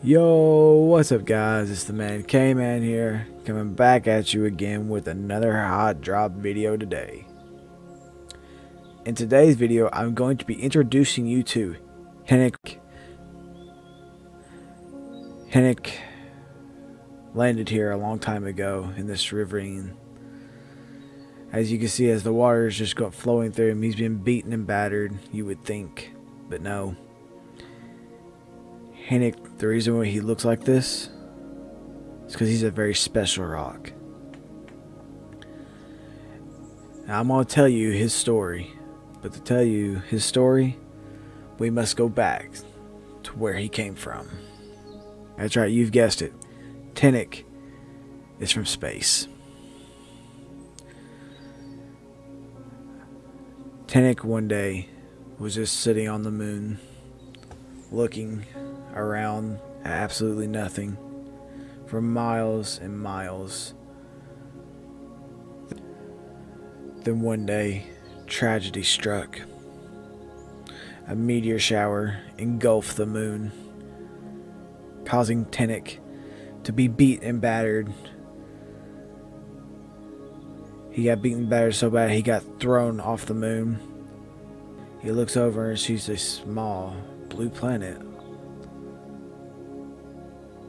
Yo, what's up guys, it's the TheManKman here, coming back at you again with another hot drop video today. In today's video, I'm going to be introducing you to HTENNEK. HTENNEK landed here a long time ago in this riverine. As you can see, as the water is just flowing through him, he's been beaten and battered, you would think, but no. HTENNEK, the reason why he looks like this is because he's a very special rock. Now, I'm going to tell you his story, but to tell you his story, we must go back to where he came from. That's right, you've guessed it. HTENNEK is from space. HTENNEK one day was just sitting on the moon, looking around at absolutely nothing for miles and miles. Then one day, tragedy struck. A meteor shower engulfed the moon, causing HTENNEK to be beat and battered. He got beaten and battered so bad he got thrown off the moon. He looks over and sees a small blue planet.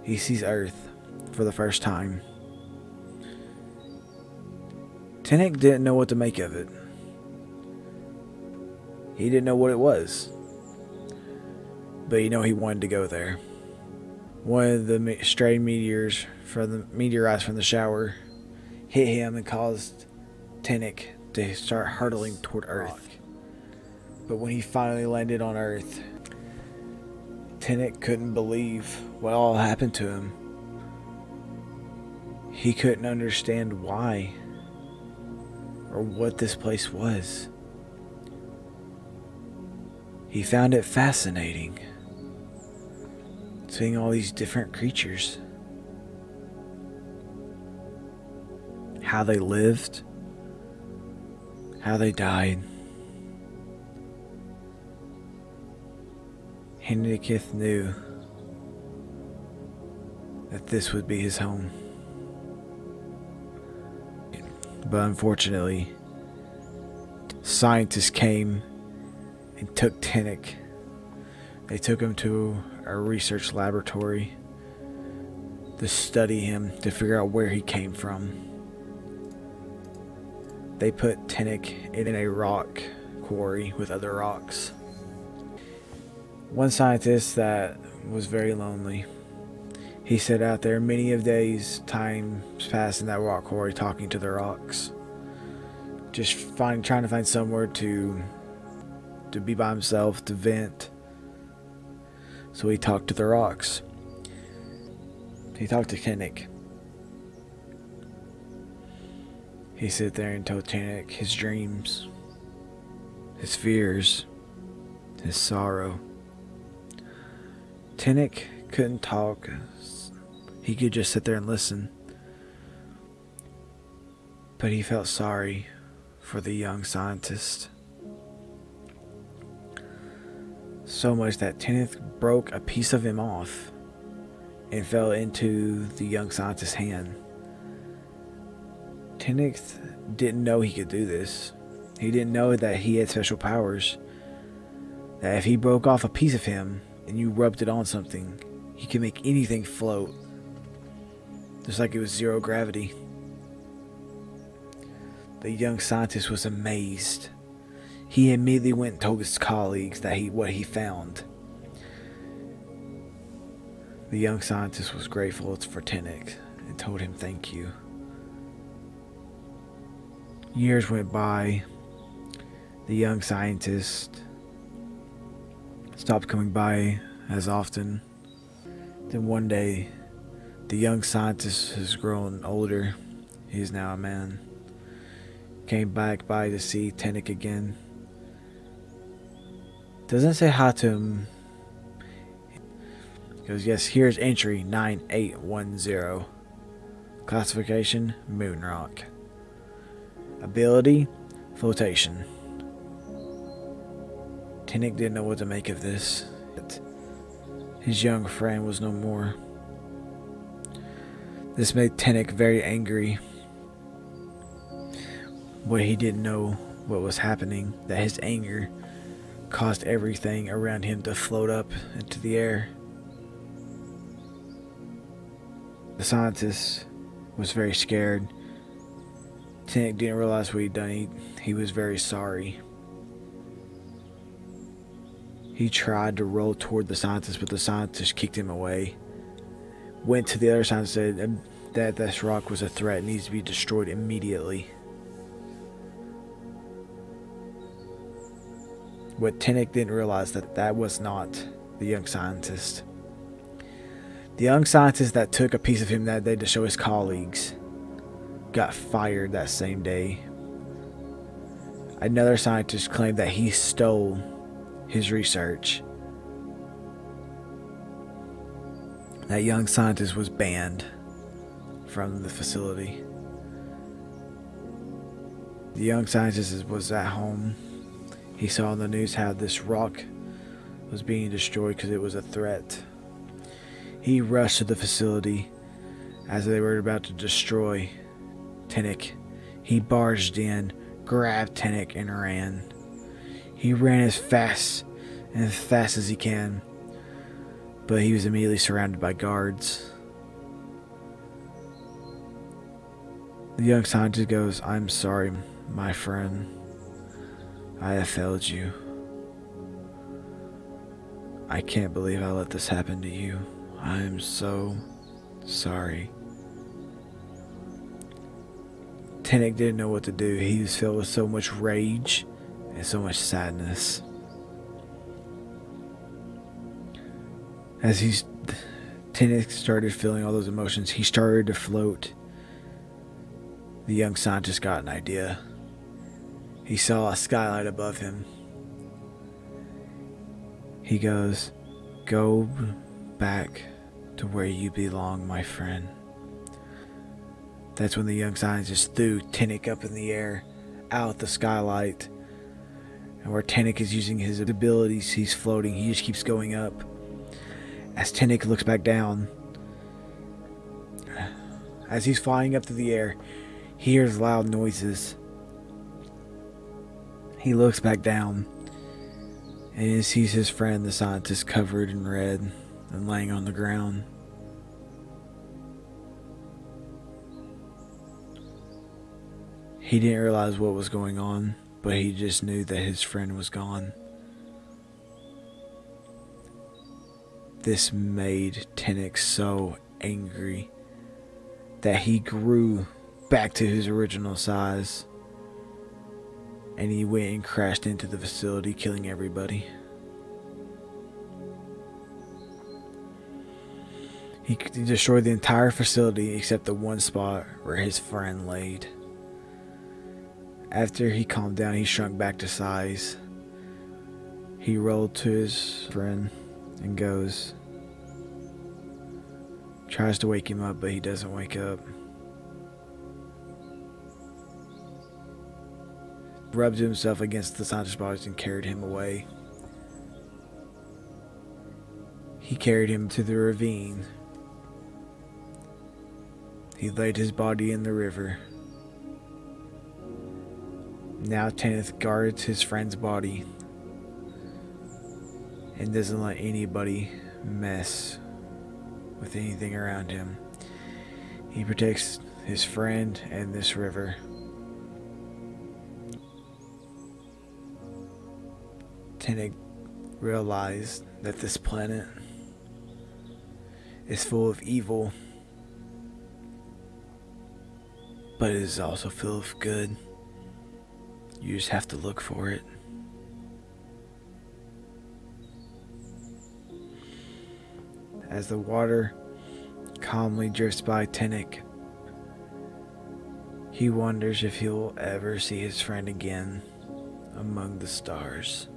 He sees Earth for the first time. HTENNEK didn't know what to make of it. He didn't know what it was. But you know, he wanted to go there. One of the stray meteorites from the shower hit him and caused HTENNEK to start hurtling toward Earth. But when he finally landed on Earth, HTENNEK couldn't believe what all happened to him. He couldn't understand why or what this place was. He found it fascinating, seeing all these different creatures, how they lived, how they died. HTENNEK knew that this would be his home. But unfortunately, scientists came and took HTENNEK. They took him to a research laboratory to study him, to figure out where he came from. They put HTENNEK in a rock quarry with other rocks. One scientist that was very lonely, he sat out there many of days, times passed in that rock quarry, talking to the rocks, just trying to find somewhere to be by himself, to vent. So he talked to the rocks. He talked to HTENNEK. He sat there and told HTENNEK his dreams, his fears, his sorrow. HTENNEK couldn't talk. He could just sit there and listen. But he felt sorry for the young scientist. So much that HTENNEK broke a piece of him off and fell into the young scientist's hand. HTENNEK didn't know he could do this. He didn't know that he had special powers. That if he broke off a piece of him and you rubbed it on something, he could make anything float. Just like it was zero gravity. The young scientist was amazed. He immediately went and told his colleagues that what he found. The young scientist was grateful for HTENNEK and told him thank you. Years went by. The young scientist stopped coming by as often. Then one day, the young scientist has grown older. He's now a man. Came back by to see HTENNEK again. Doesn't say hi to him. He goes, yes, here's entry 9810. Classification, moon rock. Ability, flotation. HTENNEK didn't know what to make of this. His young friend was no more. This made THENNEK very angry. But he didn't know what was happening, that his anger caused everything around him to float up into the air. The scientist was very scared. THENNEK didn't realize what he'd done. He was very sorry. He tried to roll toward the scientist, but the scientist kicked him away. Went to the other scientist and said that this rock was a threat and needs to be destroyed immediately. What THENNEK didn't realize that was not the young scientist. The young scientist that took a piece of him that day to show his colleagues got fired that same day. Another scientist claimed that he stole his research. That young scientist was banned from the facility. The young scientist was at home. He saw on the news how this rock was being destroyed because it was a threat. He rushed to the facility as they were about to destroy THENNEK. He barged in, grabbed THENNEK, and ran. He ran as fast as he can, but he was immediately surrounded by guards. The young scientist goes, "I'm sorry, my friend. I have failed you. I can't believe I let this happen to you. I am so sorry." THENNEK didn't know what to do. He was filled with so much rage and so much sadness. As THENNEK started feeling all those emotions, he started to float. The young scientist got an idea. He saw a skylight above him. He goes, "Go back to where you belong, my friend." That's when the young scientist threw THENNEK up in the air, out the skylight. And where THENNEK is using his abilities, he's floating. He just keeps going up. As THENNEK looks back down, as he's flying up through the air, he hears loud noises. He looks back down and he sees his friend, the scientist, covered in red and laying on the ground. He didn't realize what was going on, but he just knew that his friend was gone. This made THENNEK so angry that he grew back to his original size. And he went and crashed into the facility, killing everybody. He destroyed the entire facility except the one spot where his friend laid. After he calmed down, he shrunk back to size. He rolled to his friend and goes, tries to wake him up, but he doesn't wake up. Rubbed himself against the scientist's body and carried him away. He carried him to the ravine. He laid his body in the river. Now THENNEK guards his friend's body and doesn't let anybody mess with anything around him. He protects his friend and this river. THENNEK realized that this planet is full of evil, but it is also full of good. You just have to look for it. As the water calmly drifts by THENNEK, he wonders if he'll ever see his friend again among the stars.